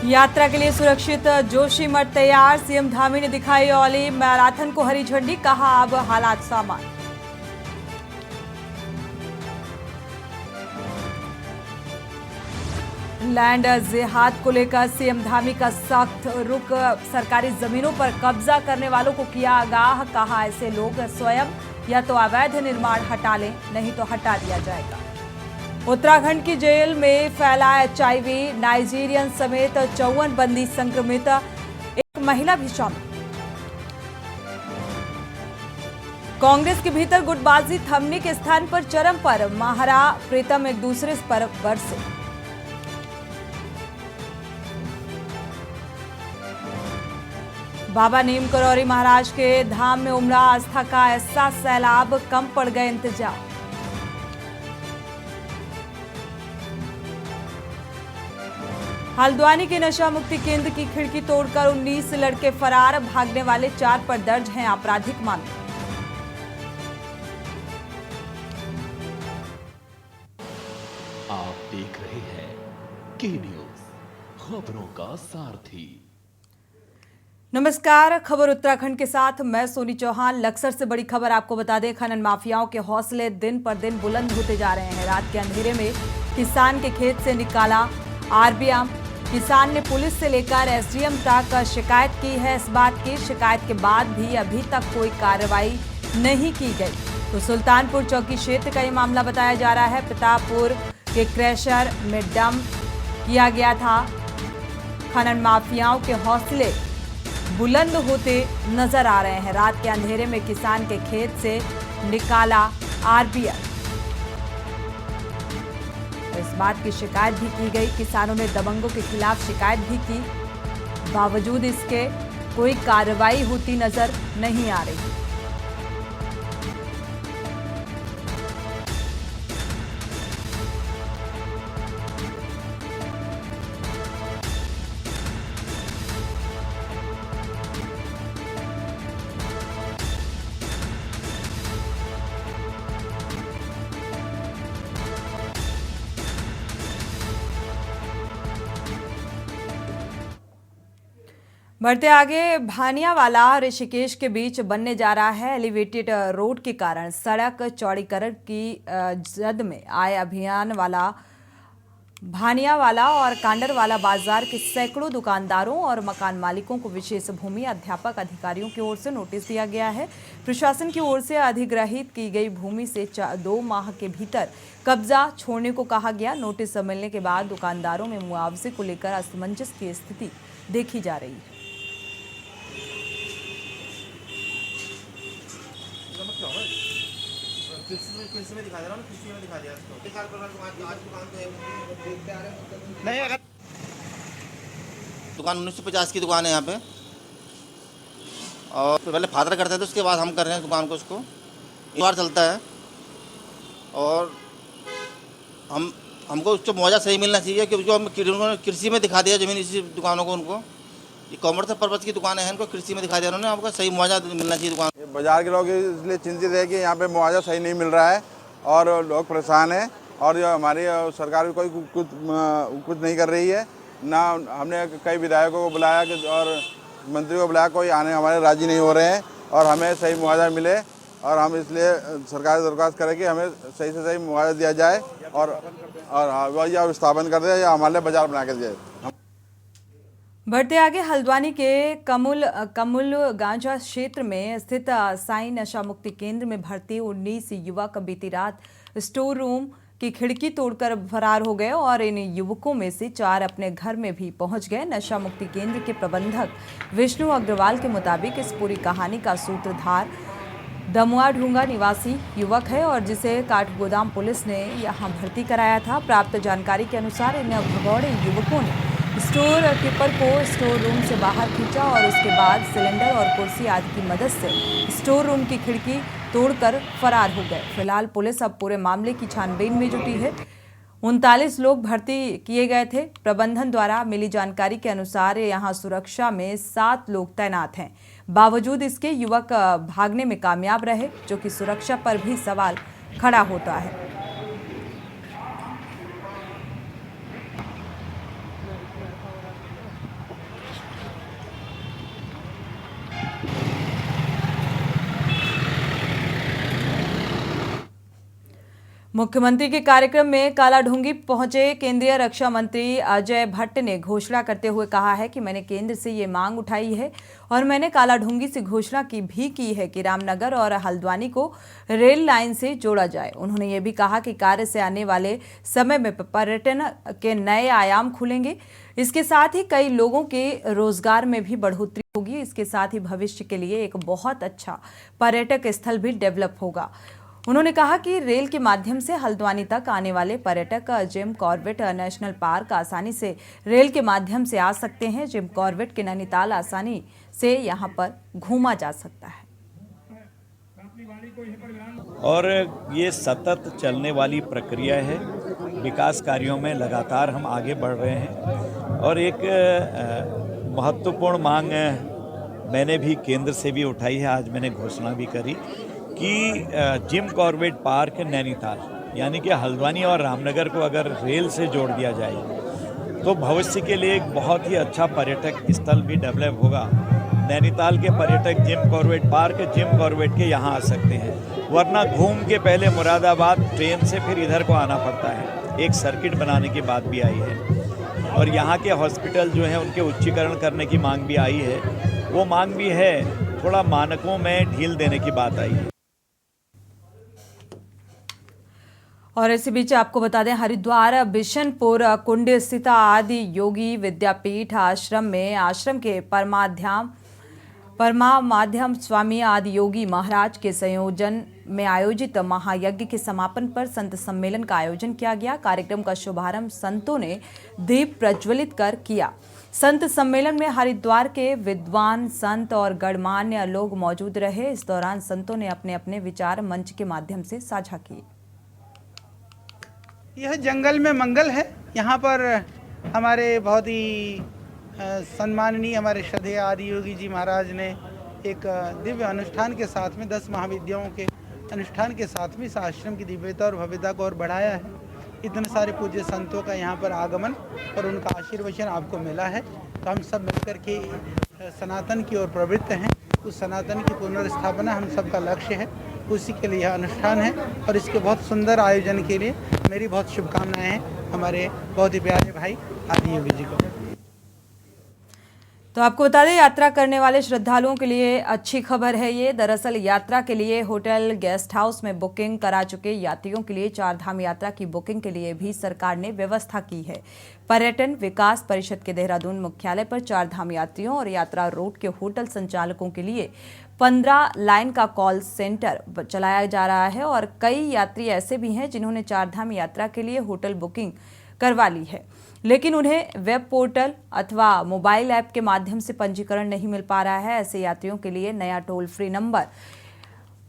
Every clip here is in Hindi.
यात्रा के लिए सुरक्षित जोशीमठ तैयार, सीएम धामी ने दिखाई औली मैराथन को हरी झंडी, कहा अब हालात सामान्य। लैंड जिहाद को लेकर सीएम धामी का सख्त रुख, सरकारी जमीनों पर कब्जा करने वालों को किया आगाह, कहा ऐसे लोग स्वयं या तो अवैध निर्माण हटा लें, नहीं तो हटा दिया जाएगा। उत्तराखंड की जेल में फैला HIV, नाइजीरियन समेत 54 बंदी संक्रमित, एक महिला भी शामिल। कांग्रेस के भीतर गुटबाजी थमने के स्थान पर चरम पर, महारा प्रीतम एक दूसरे पर बरसे। बाबा नीम करौरी महाराज के धाम में उमड़ा आस्था का ऐसा सैलाब, कम पड़ गए इंतजाम। हल्द्वानी के नशा मुक्ति केंद्र की खिड़की तोड़कर 19 लड़के फरार, भागने वाले 4 पर दर्ज हैं आपराधिक मामले। आप देख रहे हैं के न्यूज, खबरों का सारथी। नमस्कार, खबर उत्तराखंड के साथ मैं सोनी चौहान। लक्सर से बड़ी खबर आपको बता दें, खनन माफियाओं के हौसले दिन पर दिन बुलंद होते जा रहे हैं। रात के अंधेरे में किसान के खेत से निकाला RBM, किसान ने पुलिस से लेकर SDM तक शिकायत की है। इस बात की शिकायत के बाद भी अभी तक कोई कार्रवाई नहीं की गई। तो सुल्तानपुर चौकी क्षेत्र का ये मामला बताया जा रहा है। प्रतापपुर के क्रैशर में डंप किया गया था। खनन माफियाओं के हौसले बुलंद होते नजर आ रहे हैं। रात के अंधेरे में किसान के खेत से निकाला RBM। इस बात की शिकायत भी की गई। किसानों ने दबंगों के खिलाफ शिकायत भी की, बावजूद इसके कोई कार्रवाई होती नजर नहीं आ रही। बढ़ते आगे, भानियावाला ऋषिकेश के बीच बनने जा रहा है एलिवेटेड रोड के कारण सड़क चौड़ीकरण की जद में आए अभियान वाला भानियावाला और कांडरवाला बाजार के सैकड़ों दुकानदारों और मकान मालिकों को विशेष भूमि अध्यापक अधिकारियों की ओर से नोटिस दिया गया है। प्रशासन की ओर से अधिग्रहित की गई भूमि से 2 माह के भीतर कब्जा छोड़ने को कहा गया। नोटिस मिलने के बाद दुकानदारों में मुआवजे को लेकर असमंजस की स्थिति देखी जा रही है। नहीं, अगर दुकान 1950 की दुकान है यहाँ पे, और पहले फादर करते थे, उसके बाद हम कर रहे हैं दुकान को। उसको एक बार चलता है और हमको उसको मुआवजा सही मिलना चाहिए, क्योंकि उन्होंने कृषि में दिखा दिया ज़मीन इसी दुकानों को। उनको ये कॉमर्स पर्पज की दुकानें हैं, इनको कृषि में दिखा दिया उन्होंने। हमको सही मुआवजा मिलना चाहिए दुकान। बाजार के लोग इसलिए चिंतित है कि यहाँ पे मुआवजा सही नहीं मिल रहा है और लोग परेशान हैं, और जो हमारी सरकार भी कोई कुछ नहीं कर रही है। ना हमने कई विधायकों को बुलाया और मंत्री को बुलाया, कोई आने हमारे राजी नहीं हो रहे हैं और हमें सही मुआवजा मिले। और हम इसलिए सरकार से दरख्वास्त करें कि हमें सही से सही मुआवजा दिया जाए और या विस्थापन कर दे या हमारे लिए बाजार बना के जाए। बढ़ते आगे, हल्द्वानी के कमुल गांजा क्षेत्र में स्थित साई नशा मुक्ति केंद्र में भर्ती 19 युवक बीती रात स्टोर रूम की खिड़की तोड़कर फरार हो गए और इन युवकों में से 4 अपने घर में भी पहुंच गए। नशा मुक्ति केंद्र के प्रबंधक विष्णु अग्रवाल के मुताबिक इस पूरी कहानी का सूत्रधार दमुआ ढूंगा निवासी युवक है और जिसे काठगोदाम पुलिस ने यहां भर्ती कराया था। प्राप्त जानकारी के अनुसार इन भगौड़े युवकों ने स्टोर कीपर को स्टोर रूम से बाहर खींचा और उसके बाद सिलेंडर और कुर्सी आदि की मदद से स्टोर रूम की खिड़की तोड़कर फरार हो गए। फिलहाल पुलिस अब पूरे मामले की छानबीन में जुटी है। 39 लोग भर्ती किए गए थे। प्रबंधन द्वारा मिली जानकारी के अनुसार यहां सुरक्षा में 7 लोग तैनात हैं। बावजूद इसके युवक भागने में कामयाब रहे, जो कि सुरक्षा पर भी सवाल खड़ा होता है। मुख्यमंत्री के कार्यक्रम में कालाढूंगी पहुंचे केंद्रीय रक्षा मंत्री अजय भट्ट ने घोषणा करते हुए कहा है कि मैंने केंद्र से ये मांग उठाई है और मैंने कालाढूंगी से घोषणा की है कि रामनगर और हल्द्वानी को रेल लाइन से जोड़ा जाए। उन्होंने ये भी कहा कि कार्य से आने वाले समय में पर्यटन के नए आयाम खुलेंगे। इसके साथ ही कई लोगों के रोजगार में भी बढ़ोतरी होगी। इसके साथ ही भविष्य के लिए एक बहुत अच्छा पर्यटक स्थल भी डेवलप होगा। उन्होंने कहा कि रेल के माध्यम से हल्द्वानी तक आने वाले पर्यटक जिम कॉर्बेट नेशनल पार्क आसानी से रेल के माध्यम से आ सकते हैं। जिम कॉर्बेट के नैनीताल आसानी से यहां पर घूमा जा सकता है। और ये सतत चलने वाली प्रक्रिया है। विकास कार्यों में लगातार हम आगे बढ़ रहे हैं और एक महत्वपूर्ण मांग मैंने भी केंद्र से भी उठाई है। आज मैंने घोषणा भी करी कि जिम कॉर्बेट पार्क नैनीताल यानी कि हल्द्वानी और रामनगर को अगर रेल से जोड़ दिया जाए तो भविष्य के लिए एक बहुत ही अच्छा पर्यटक स्थल भी डेवलप होगा। नैनीताल के पर्यटक जिम कॉर्बेट के यहाँ आ सकते हैं, वरना घूम के पहले मुरादाबाद ट्रेन से फिर इधर को आना पड़ता है। एक सर्किट बनाने की बात भी आई है और यहाँ के हॉस्पिटल जो हैं उनके उच्चीकरण करने की मांग भी आई है। वो मांग भी है, थोड़ा मानकों में ढील देने की बात आई है। और इसी बीच आपको बता दें, हरिद्वार बिशनपुर कुंड स्थित आदि योगी विद्यापीठ आश्रम में आश्रम के परमामाध्यम स्वामी आदि योगी महाराज के संयोजन में आयोजित महायज्ञ के समापन पर संत सम्मेलन का आयोजन किया गया। कार्यक्रम का शुभारंभ संतों ने दीप प्रज्वलित कर किया। संत सम्मेलन में हरिद्वार के विद्वान संत और गणमान्य लोग मौजूद रहे। इस दौरान संतों ने अपने अपने विचार मंच के माध्यम से साझा किए। यह जंगल में मंगल है। यहाँ पर हमारे बहुत ही सम्माननीय हमारे श्रद्धेय आदि योगी जी महाराज ने एक दिव्य अनुष्ठान के साथ में 10 महाविद्याओं के अनुष्ठान के साथ में इस आश्रम की दिव्यता और भव्यता को और बढ़ाया है। इतने सारे पूज्य संतों का यहाँ पर आगमन और उनका आशीर्वचन आपको मिला है, तो हम सब मिलकर के सनातन की ओर प्रवृत्त हैं। उस सनातन की पुनर्स्थापना हम सबका लक्ष्य है, उसी के लिए यह अनुष्ठान है और इसके बहुत सुंदर आयोजन के लिए मेरी बहुत शुभकामनाएं हैं हमारे बहुत ही प्यारे भाई आदि योगी जी को। तो आपको बता दें, यात्रा करने वाले श्रद्धालुओं के लिए अच्छी खबर है ये। दरअसल यात्रा के लिए होटल गेस्ट हाउस में बुकिंग करा चुके यात्रियों के लिए चारधाम यात्रा की बुकिंग के लिए भी सरकार ने व्यवस्था की है। पर्यटन विकास परिषद के देहरादून मुख्यालय पर चारधाम यात्रियों और यात्रा रूट के होटल संचालकों के लिए 15 लाइन का कॉल सेंटर चलाया जा रहा है और कई यात्री ऐसे भी हैं जिन्होंने चारधाम यात्रा के लिए होटल बुकिंग करवा ली है, लेकिन उन्हें वेब पोर्टल अथवा मोबाइल ऐप के माध्यम से पंजीकरण नहीं मिल पा रहा है। ऐसे यात्रियों के लिए नया टोल फ्री नंबर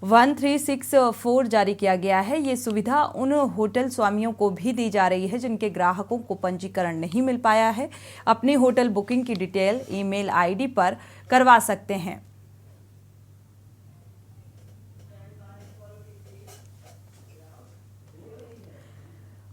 1364 जारी किया गया है। ये सुविधा उन होटल स्वामियों को भी दी जा रही है जिनके ग्राहकों को पंजीकरण नहीं मिल पाया है। अपनी होटल बुकिंग की डिटेल ईमेल आईडी पर करवा सकते हैं।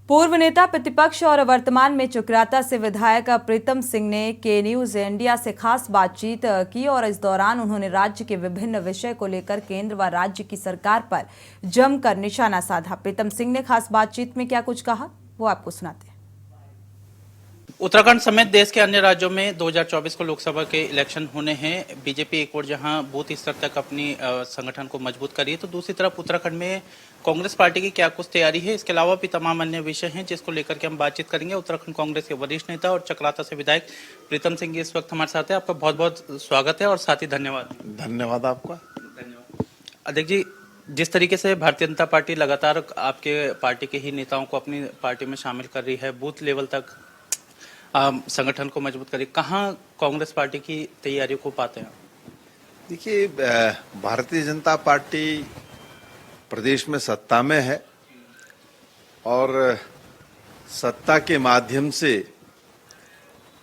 पूर्व नेता प्रतिपक्ष और वर्तमान में चुकराता से विधायक प्रीतम सिंह ने के न्यूज इंडिया से खास बातचीत की और इस दौरान उन्होंने राज्य के विभिन्न विषय को लेकर केंद्र व राज्य की सरकार पर जमकर निशाना साधा। प्रीतम सिंह ने खास बातचीत में क्या कुछ कहा, वो आपको सुनाते हैं। उत्तराखंड समेत देश के अन्य राज्यों में 2024 को लोकसभा के इलेक्शन होने हैं। बीजेपी एक ओर जहां बूथ स्तर तक अपनी संगठन को मजबूत कर रही है, तो दूसरी तरफ उत्तराखंड में कांग्रेस पार्टी की क्या कुछ तैयारी है। इसके अलावा भी तमाम अन्य विषय हैं जिसको लेकर के हम बातचीत करेंगे। उत्तराखंड कांग्रेस के वरिष्ठ नेता और चकराता से विधायक प्रीतम सिंह इस वक्त हमारे साथ है। आपका बहुत बहुत स्वागत है और साथ ही धन्यवाद। धन्यवाद आपका। धन्यवाद। अध्यक्ष जी, जिस तरीके से भारतीय जनता पार्टी लगातार आपके पार्टी के ही नेताओं को अपनी पार्टी में शामिल कर रही है, बूथ लेवल तक संगठन को मजबूत करें, कहाँ कांग्रेस पार्टी की तैयारियों को पाते हैं? देखिए, भारतीय जनता पार्टी प्रदेश में सत्ता में है और सत्ता के माध्यम से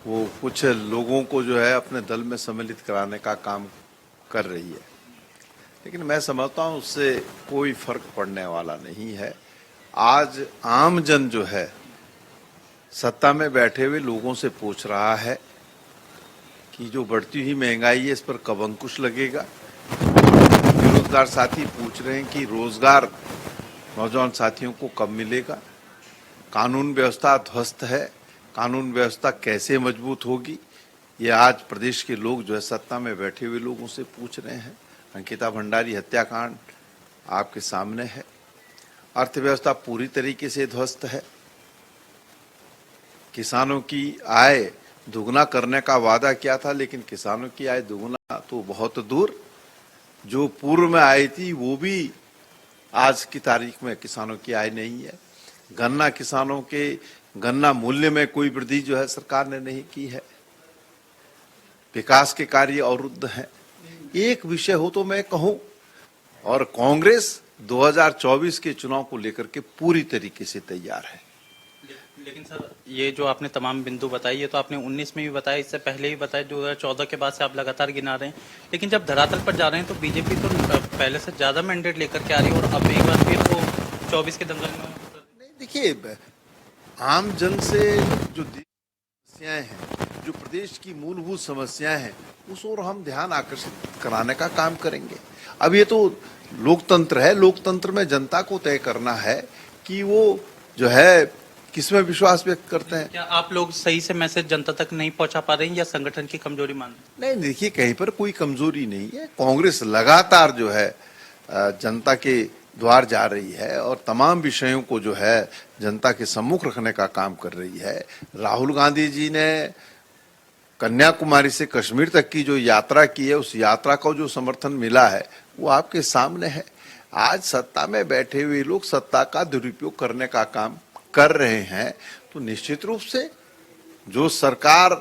वो कुछ लोगों को जो है अपने दल में सम्मिलित कराने का काम कर रही है, लेकिन मैं समझता हूँ उससे कोई फर्क पड़ने वाला नहीं है। आज आम जन जो है सत्ता में बैठे हुए लोगों से पूछ रहा है कि जो बढ़ती हुई महंगाई है इस पर कब अंकुश लगेगा। बेरोजगार साथी पूछ रहे हैं कि रोजगार नौजवान साथियों को कब मिलेगा? कानून व्यवस्था ध्वस्त है, कानून व्यवस्था कैसे मजबूत होगी? ये आज प्रदेश के लोग जो है सत्ता में बैठे हुए लोगों से पूछ रहे हैं। अंकिता भंडारी हत्याकांड आपके सामने है। अर्थव्यवस्था पूरी तरीके से ध्वस्त है। किसानों की आय दुगना करने का वादा किया था, लेकिन किसानों की आय दुगना तो बहुत दूर, जो पूर्व में आई थी वो भी आज की तारीख में किसानों की आय नहीं है। गन्ना किसानों के गन्ना मूल्य में कोई वृद्धि जो है सरकार ने नहीं की है। विकास के कार्य अवरुद्ध हैं। एक विषय हो तो मैं कहूं, और कांग्रेस 2024 के चुनाव को लेकर के पूरी तरीके से तैयार है। लेकिन सर, ये जो आपने तमाम बिंदु बताई, ये तो आपने 19 में भी बताया, इससे पहले भी बताया, 2014 के बाद से आप लगातार गिना रहे हैं। लेकिन जब धरातल पर जा रहे हैं तो बीजेपी तो पहले से ज्यादा मैंडेट लेकर के आ रही है, और अब एक बार फिर वो 24 के दंगल में। देखिए, आम जन से जो समस्याएं हैं, जो प्रदेश की मूलभूत समस्याएं हैं, उस ओर हम ध्यान आकर्षित कराने का काम करेंगे। अब ये तो लोकतंत्र है, लोकतंत्र में जनता को तय करना है कि वो जो है किसमें विश्वास व्यक्त करते हैं। क्या आप लोग सही से मैसेज जनता तक नहीं पहुंचा पा रहे हैं, या संगठन की कमजोरी मान रहे हैं? नहीं, देखिए, कहीं पर कोई कमजोरी नहीं है। कांग्रेस लगातार जो है जनता के द्वार जा रही है और तमाम विषयों को जो है जनता के सम्मुख रखने का काम कर रही है। राहुल गांधी जी ने कन्याकुमारी से कश्मीर तक की जो यात्रा की है, उस यात्रा को जो समर्थन मिला है वो आपके सामने है। आज सत्ता में बैठे हुए लोग सत्ता का दुरुपयोग करने का काम कर रहे हैं, तो निश्चित रूप से जो सरकार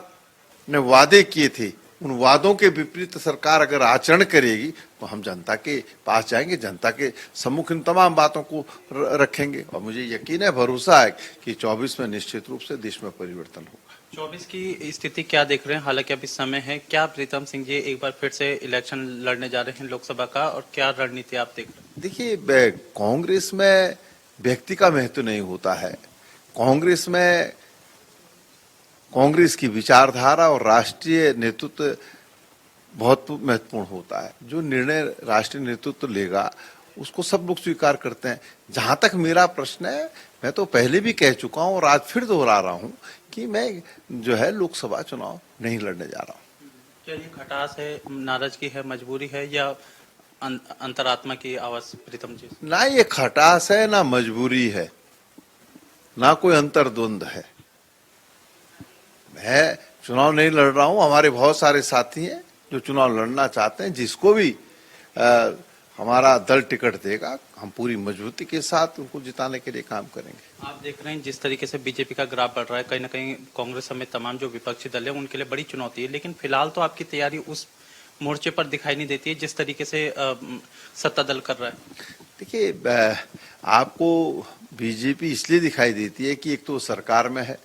ने वादे किए थे, उन वादों के विपरीत सरकार अगर आचरण करेगी तो हम जनता के पास जाएंगे, जनता के सम्मुख इन तमाम बातों को रखेंगे, और मुझे यकीन है, भरोसा है कि 24 में निश्चित रूप से देश में परिवर्तन होगा। 24 की स्थिति क्या देख रहे हैं? हालांकि अभी समय है, क्या प्रीतम सिंह जी एक बार फिर से इलेक्शन लड़ने जा रहे हैं लोकसभा का, और क्या रणनीति आप देख रहे हैं? देखिए, कांग्रेस में व्यक्ति का महत्व नहीं होता है। कांग्रेस में कांग्रेस की विचारधारा और राष्ट्रीय नेतृत्व बहुत महत्वपूर्ण होता है। जो निर्णय राष्ट्रीय नेतृत्व लेगा उसको सब लोग स्वीकार करते हैं। जहां तक मेरा प्रश्न है, मैं तो पहले भी कह चुका हूं और आज फिर दोहरा रहा हूं कि मैं जो है लोकसभा चुनाव नहीं लड़ने जा रहा हूं। क्या ये खटास है, नाराजगी है, मजबूरी है, या अंतरात्मा की आवाज? प्रीतम जी, ना ये खटास है, ना मजबूरी है, ना कोई अंतर्द्वंद है। मैं चुनाव नहीं लड़ रहा हूं। हमारे बहुत सारे साथी हैं जो चुनाव लड़ना चाहते हैं। जिसको भी हमारा दल टिकट देगा, हम पूरी मजबूती के साथ उनको जिताने के लिए काम करेंगे। आप देख रहे हैं जिस तरीके से बीजेपी का ग्राफ बढ़ रहा है, कहीं ना कहीं कांग्रेस समेत तमाम जो विपक्षी दल है उनके लिए बड़ी चुनौती है, लेकिन फिलहाल तो आपकी तैयारी उस मोर्चे पर दिखाई नहीं देती है जिस तरीके से सत्ता दल कर रहा है। देखिए, आपको बीजेपी इसलिए दिखाई देती है कि एक तो सरकार में है,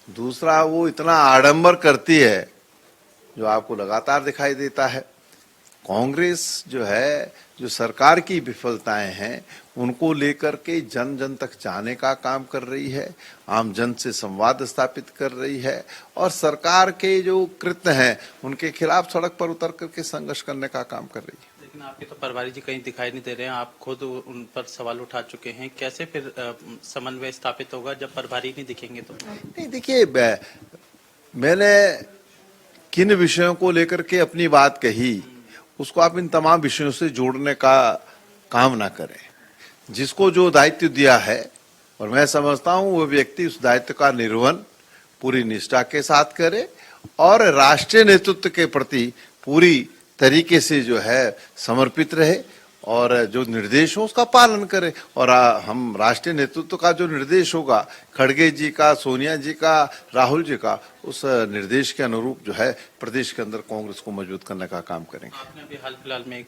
दूसरा वो इतना आडंबर करती है जो आपको लगातार दिखाई देता है। कांग्रेस जो है, जो सरकार की विफलताएं हैं उनको लेकर के जन जन तक जाने का काम कर रही है, आम जन से संवाद स्थापित कर रही है, और सरकार के जो कृत्य हैं उनके खिलाफ सड़क पर उतर करके संघर्ष करने का काम कर रही है। लेकिन आपके तो प्रभारी जी कहीं दिखाई नहीं दे रहे हैं, आप खुद उन पर सवाल उठा चुके हैं। कैसे फिर समन्वय स्थापित होगा जब प्रभारी नहीं दिखेंगे तो? नहीं, देखिए, मैंने किन विषयों को लेकर के अपनी बात कही, उसको आप इन तमाम विषयों से जोड़ने का काम ना करें। जिसको जो दायित्व दिया है, और मैं समझता हूं वो व्यक्ति उस दायित्व का निर्वहन पूरी निष्ठा के साथ करे और राष्ट्रीय नेतृत्व के प्रति पूरी तरीके से जो है समर्पित रहे, और जो निर्देश हो उसका पालन करे। और हम राष्ट्रीय नेतृत्व का जो निर्देश होगा, खड़गे जी का, सोनिया जी का, राहुल जी का, उस निर्देश के अनुरूप जो है प्रदेश के अंदर कांग्रेस को मजबूत करने का काम करेंगे। आपने अभी हाल फिलहाल में एक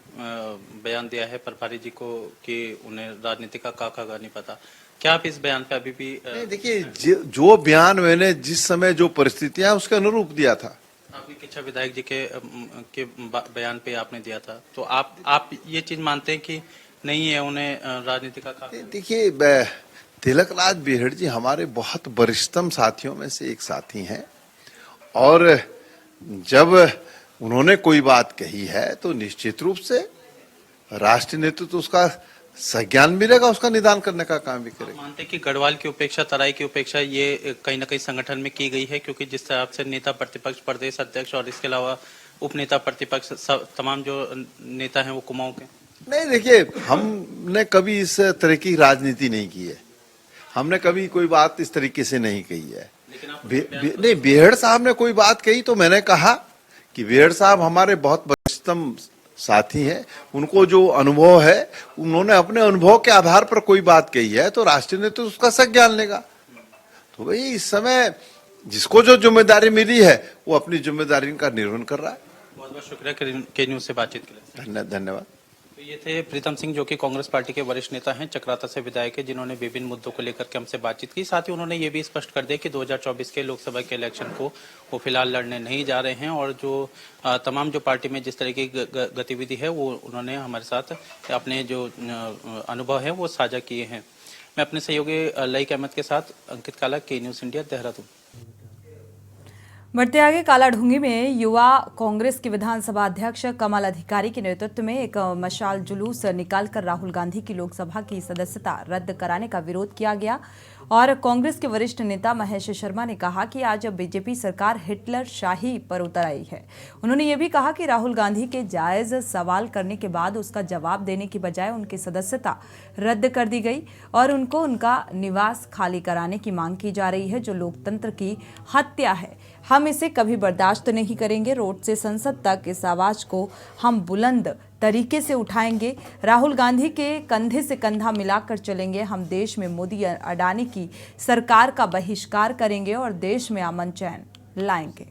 बयान दिया है प्रभारी जी को कि उन्हें राजनीति का काका नहीं पता। क्या आप इस बयान पे अभी भी नहीं, देखिए, जो बयान मैंने जिस समय जो परिस्थितियां उसके अनुरूप दिया था, आपकी किच्छा विधायक जी के बयान पे आपने दिया था, तो आप ये चीज मानते हैं कि नहीं है उन्हें राजनीति का काका? देखिए, तिलक राज बेहड़ जी हमारे बहुत वरिष्ठतम साथियों में से एक साथी हैं, और जब उन्होंने कोई बात कही है तो निश्चित रूप से राष्ट्रीय नेतृत्व उसका संज्ञान मिलेगा उसका निदान करने का काम भी करेगा। मानते हैं कि गढ़वाल की उपेक्षा, तराई की उपेक्षा ये कहीं ना कहीं संगठन में की गई है, क्योंकि जिस तरह से नेता प्रतिपक्ष, प्रदेश अध्यक्ष और इसके अलावा उपनेता प्रतिपक्ष तमाम जो नेता हैं वो कुमाऊं के। नहीं, देखिए, हमने कभी इस तरह की राजनीति नहीं की है, हमने कभी कोई बात इस तरीके से नहीं कही है। नहीं, बेहड़ साहब ने कोई बात कही तो मैंने कहा कि बेहड़ साहब हमारे बहुत वरिष्ठतम साथी हैं, उनको जो अनुभव है उन्होंने अपने अनुभव के आधार पर कोई बात कही है तो राष्ट्रीय नेतृत्व उसका संज्ञान लेगा। तो भाई इस समय जिसको जो जिम्मेदारी मिली है वो अपनी जिम्मेदारी का निर्वहन कर रहा है। बहुत बहुत शुक्रिया के न्यूज से बातचीत के लिए। धन्यवाद। तो ये थे प्रीतम सिंह, जो कि कांग्रेस पार्टी के वरिष्ठ नेता हैं, चक्राता से विधायक है, जिन्होंने विभिन्न मुद्दों को लेकर के हमसे बातचीत की। साथ ही उन्होंने ये भी स्पष्ट कर दिया कि 2024 के लोकसभा के इलेक्शन को वो फिलहाल लड़ने नहीं जा रहे हैं, और जो तमाम जो पार्टी में जिस तरह की गतिविधि है वो उन्होंने हमारे साथ अपने जो अनुभव है वो साझा किए हैं। मैं अपने सहयोगी लईक अहमद के साथ अंकित काला, के न्यूज इंडिया, देहरादून। बढ़ते आगे, कालाढूंगी में युवा कांग्रेस के विधानसभा अध्यक्ष कमल अधिकारी के नेतृत्व में एक मशाल जुलूस निकालकर राहुल गांधी की लोकसभा की सदस्यता रद्द कराने का विरोध किया गया। और कांग्रेस के वरिष्ठ नेता महेश शर्मा ने कहा कि आज बीजेपी सरकार हिटलर शाही पर उतर आई है। उन्होंने ये भी कहा कि राहुल गांधी के जायज सवाल करने के बाद उसका जवाब देने की बजाय उनकी सदस्यता रद्द कर दी गई और उनको उनका निवास खाली कराने की मांग की जा रही है, जो लोकतंत्र की हत्या है। हम इसे कभी बर्दाश्त नहीं करेंगे। रोड से संसद तक इस आवाज को हम बुलंद तरीके से उठाएंगे। राहुल गांधी के कंधे से कंधा मिलाकर चलेंगे। हम देश में मोदी अडानी की सरकार का बहिष्कार करेंगे और देश में अमन चैन लाएंगे।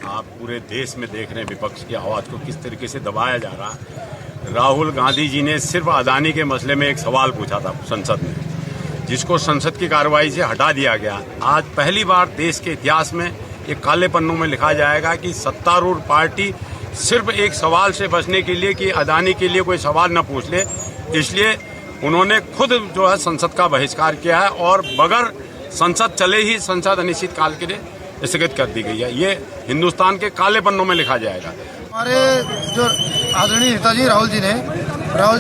आप पूरे देश में देख रहे हैं विपक्ष की आवाज को किस तरीके से दबाया जा रहा है। राहुल गांधी जी ने सिर्फ अडानी के मसले में एक सवाल पूछा था संसद में, जिसको संसद की कार्रवाई से हटा दिया गया। आज पहली बार देश के इतिहास में एक काले पन्नों में लिखा जाएगा कि सत्तारूढ़ पार्टी सिर्फ एक सवाल से बचने के लिए कि अडानी के लिए कोई सवाल न पूछ ले, इसलिए उन्होंने खुद जो है संसद का बहिष्कार किया है और बगैर संसद चले ही संसद अनिश्चितकाल के लिए स्थगित कर दी गई है। ये हिंदुस्तान के काले पन्नों में लिखा जाएगा। हमारे जो आदरणीय नेताजी राहुल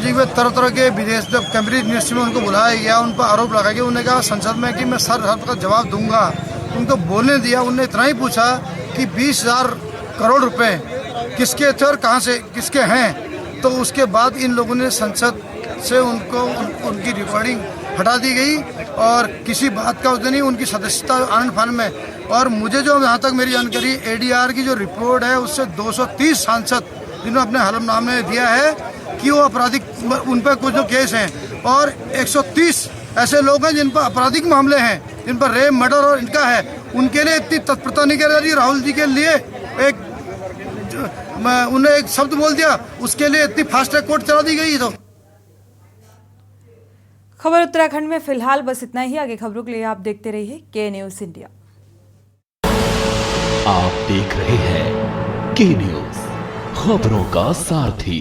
जी में तरह तरह के विदेश कैम्ब्रिज यूनिवर्सिटी में उनको बुलाया गया, उन पर आरोप लगाया गया। उन्होंने कहा संसद में कि मैं सर का जवाब दूंगा, उनको बोलने दिया। उन्होंने इतना ही पूछा कि 20,000 करोड़ रुपए किसके थे और कहाँ से किसके हैं। तो उसके बाद इन लोगों ने संसद से उनकी रिकॉर्डिंग हटा दी गई और किसी बात का उस नहीं, उनकी सदस्यता आनंद फान में। और मुझे जो यहाँ तक मेरी जानकारी एडीआर की जो रिपोर्ट है उससे 230 सांसद जिन्होंने अपने हलफनामे दिया है कि वो आपराधिक, उन पर कुछ जो केस हैं, और 130 ऐसे लोग हैं जिन पर आपराधिक मामले हैं, जिन पर रेप, मर्डर और इनका है। उनके लिए इतनी तत्परता नहीं कर रही। राहुल जी के लिए उन्हें एक शब्द बोल दिया, उसके लिए इतनी फास्ट ट्रैक कोर्ट चला दी गई। तो खबर उत्तराखंड में फिलहाल बस इतना ही। आगे खबरों के लिए आप देखते रहिए के न्यूज इंडिया। आप देख रहे हैं के न्यूज, खबरों का सारथी।